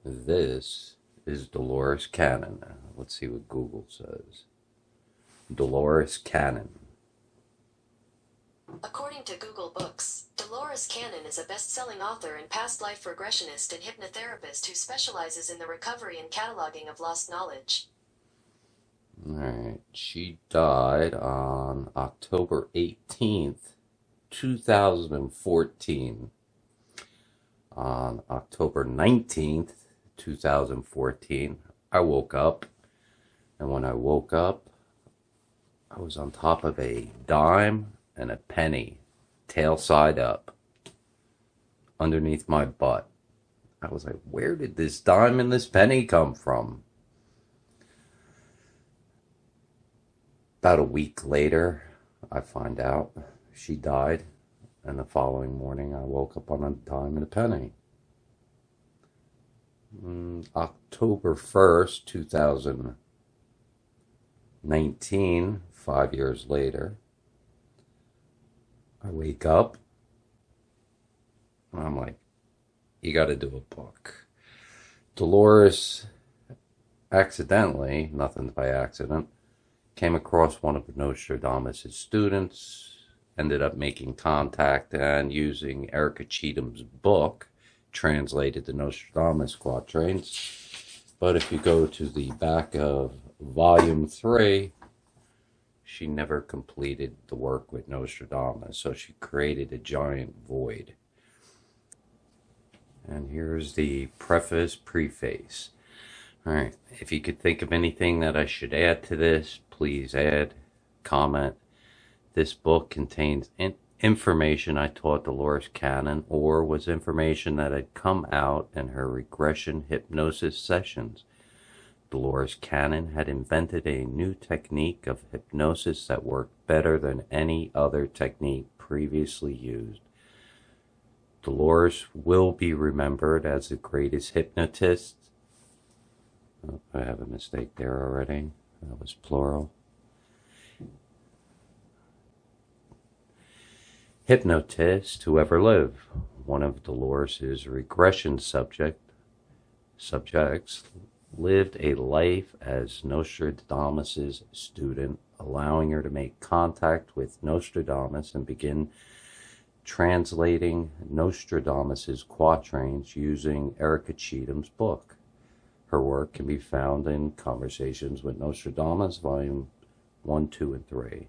This is Dolores Cannon. Let's see what Google says. Dolores Cannon. According to Google Books, Dolores Cannon is a best-selling author and past life regressionist and hypnotherapist who specializes in the recovery and cataloging of lost knowledge. Alright, she died on October 18th, 2014. On October 19th, 2014, I woke up, and when I woke up, I was on top of a dime and a penny, tail side up, underneath my butt. I was like, where did this dime and this penny come from? About a week later, I find out she died, and the following morning I woke up on a dime and a penny. October 1st, 2019, 5 years later, I wake up and I'm like, you got to do a book. Dolores accidentally, nothing by accident, came across one of Nostradamus' students, ended up making contact and using Erica Cheatham's book, translated the Nostradamus quatrains. But if you go to the back of volume 3, she never completed the work with Nostradamus, so she created a giant void. And here's the preface. Alright, if you could think of anything that I should add to this, please add, comment. This book contains information I taught Dolores Cannon, or was information that had come out in her regression hypnosis sessions. Dolores Cannon had invented a new technique of hypnosis that worked better than any other technique previously used. Dolores will be remembered as the greatest hypnotist. Oh, I have a mistake there already. That was plural. Hypnotist who ever lived. One of Dolores' regression subjects lived a life as Nostradamus' student, allowing her to make contact with Nostradamus and begin translating Nostradamus' quatrains using Erica Cheatham's book. Her work can be found in Conversations with Nostradamus, Volume 1, 2, and 3.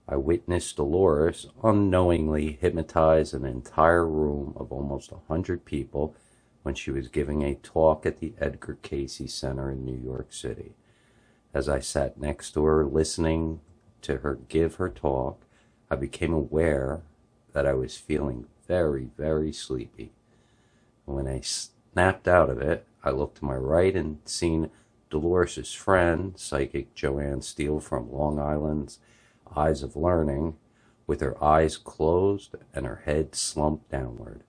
I witnessed Dolores unknowingly hypnotize an entire room of almost 100 people when she was giving a talk at the Edgar Cayce Center in New York City. As I sat next to her listening to her give her talk, I became aware that I was feeling very, very sleepy. When I snapped out of it, I looked to my right and seen Dolores' friend, psychic Joanne Steele from Long Island's Eyes of Learning, with her eyes closed and her head slumped downward.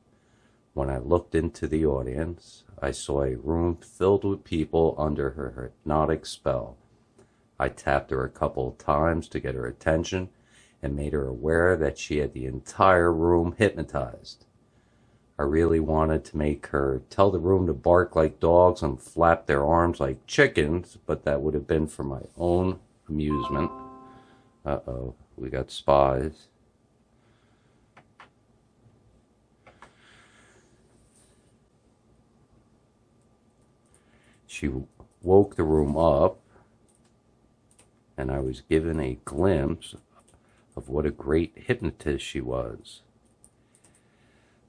When I looked into the audience, I saw a room filled with people under her hypnotic spell. I tapped her a couple of times to get her attention and made her aware that she had the entire room hypnotized. I really wanted to make her tell the room to bark like dogs and flap their arms like chickens, but that would have been for my own amusement. Uh-oh, we got spies. She woke the room up, and I was given a glimpse of what a great hypnotist she was.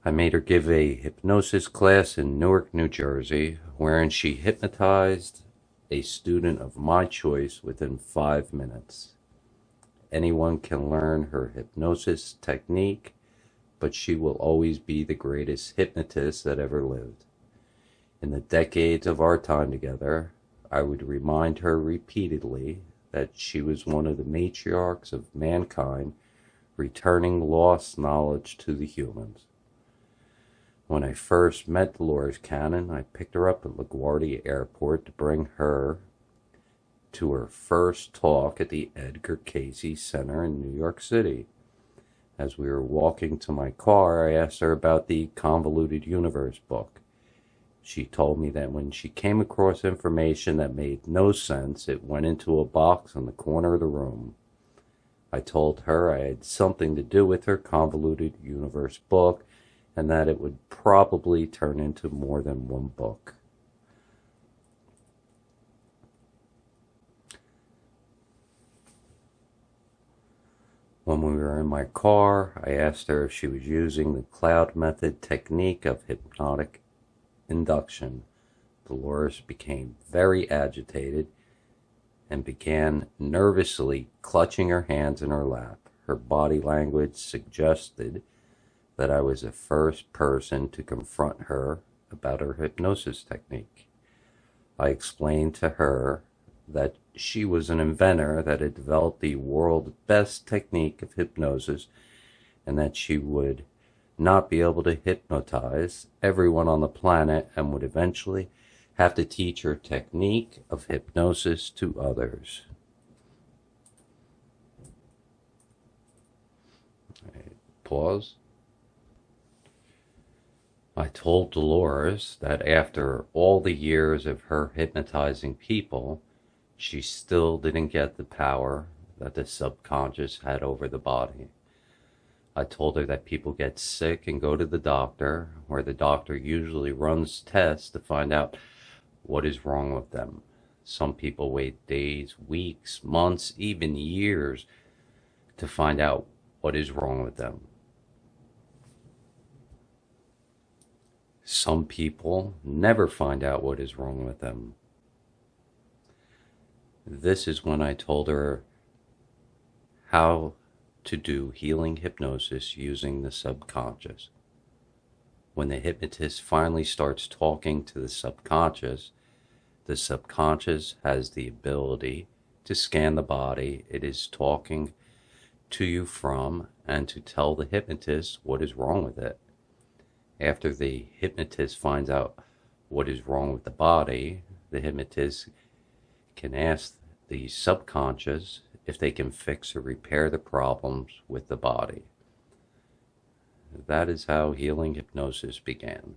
I made her give a hypnosis class in Newark, New Jersey, wherein she hypnotized a student of my choice within 5 minutes. Anyone can learn her hypnosis technique, but she will always be the greatest hypnotist that ever lived. In the decades of our time together, I would remind her repeatedly that she was one of the matriarchs of mankind, returning lost knowledge to the humans. When I first met Dolores Cannon, I picked her up at LaGuardia Airport to bring her to her first talk at the Edgar Cayce Center in New York City. As we were walking to my car, I asked her about the Convoluted Universe book. She told me that when she came across information that made no sense, it went into a box in the corner of the room. I told her I had something to do with her convoluted universe book and that it would probably turn into more than one book. When we were in my car, I asked her if she was using the cloud method technique of hypnotic induction. Dolores became very agitated and began nervously clutching her hands in her lap. Her body language suggested that I was the first person to confront her about her hypnosis technique. I explained to her that she was an inventor that had developed the world's best technique of hypnosis and that she would not be able to hypnotize everyone on the planet and would eventually have to teach her technique of hypnosis to others. Pause. I told Dolores that after all the years of her hypnotizing people, she still didn't get the power that the subconscious had over the body. I told her that people get sick and go to the doctor, where the doctor usually runs tests to find out what is wrong with them. Some people wait days, weeks, months, even years to find out what is wrong with them. Some people never find out what is wrong with them. This is when I told her how to do healing hypnosis using the subconscious. When the hypnotist finally starts talking to the subconscious has the ability to scan the body it is talking to you from and to tell the hypnotist what is wrong with it. After the hypnotist finds out what is wrong with the body, the hypnotist can ask the subconscious if they can fix or repair the problems with the body. That is how healing hypnosis began.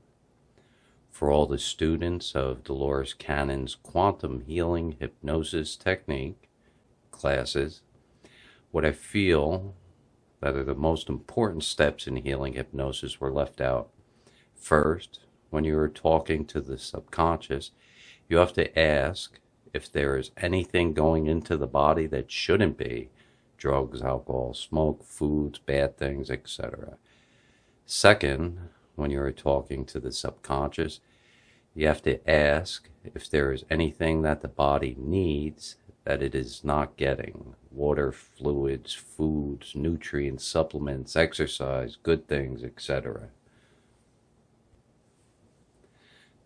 For all the students of Dolores Cannon's quantum healing hypnosis technique classes, what I feel that are the most important steps in healing hypnosis were left out. First, when you are talking to the subconscious, you have to ask if there is anything going into the body that shouldn't be: drugs, alcohol, smoke, foods, bad things, etc. Second, when you are talking to the subconscious, you have to ask if there is anything that the body needs that it is not getting: water, fluids, foods, nutrients, supplements, exercise, good things, etc.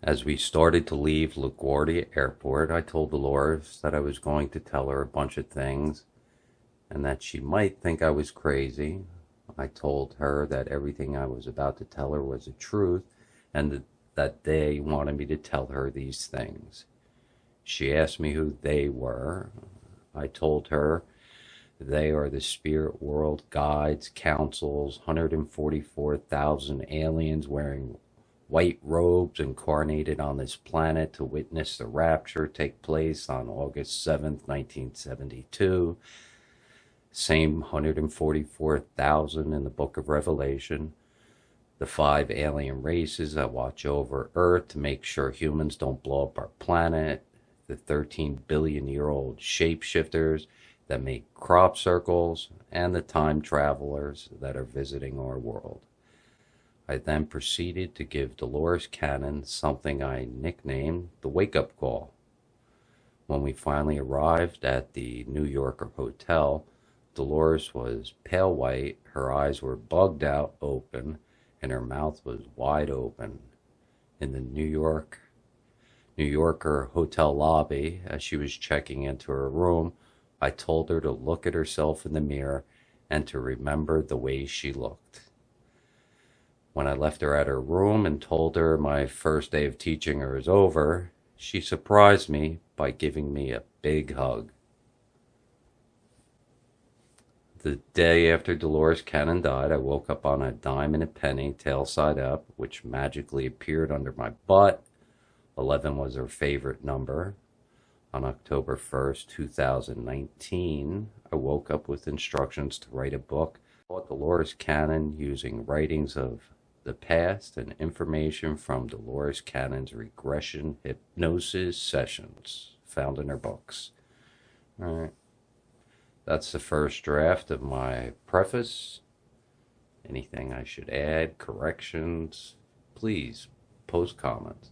As we started to leave LaGuardia Airport, I told Dolores that I was going to tell her a bunch of things and that she might think I was crazy. I told her that everything I was about to tell her was the truth and that they wanted me to tell her these things. She asked me who they were. I told her they are the spirit world guides, councils, 144,000 aliens wearing white robes incarnated on this planet to witness the rapture take place on August 7th, 1972. Same 144,000 in the book of Revelation. The 5 alien races that watch over Earth to make sure humans don't blow up our planet. The 13 billion-year-old shapeshifters that make crop circles, and the time travelers that are visiting our world. I then proceeded to give Dolores Cannon something I nicknamed the wake-up call. When we finally arrived at the New Yorker hotel, Dolores was pale white, her eyes were bugged out open, and her mouth was wide open. In the New Yorker hotel lobby, as she was checking into her room, I told her to look at herself in the mirror and to remember the way she looked. When I left her at her room and told her my first day of teaching her is over, she surprised me by giving me a big hug. The day after Dolores Cannon died, I woke up on a dime and a penny, tail side up, which magically appeared under my butt. 11 was her favorite number. On October 1st, 2019, I woke up with instructions to write a book called Dolores Cannon, using writings of the past and information from Dolores Cannon's regression hypnosis sessions found in her books. All right. That's the first draft of my preface. Anything I should add, corrections, please post comments.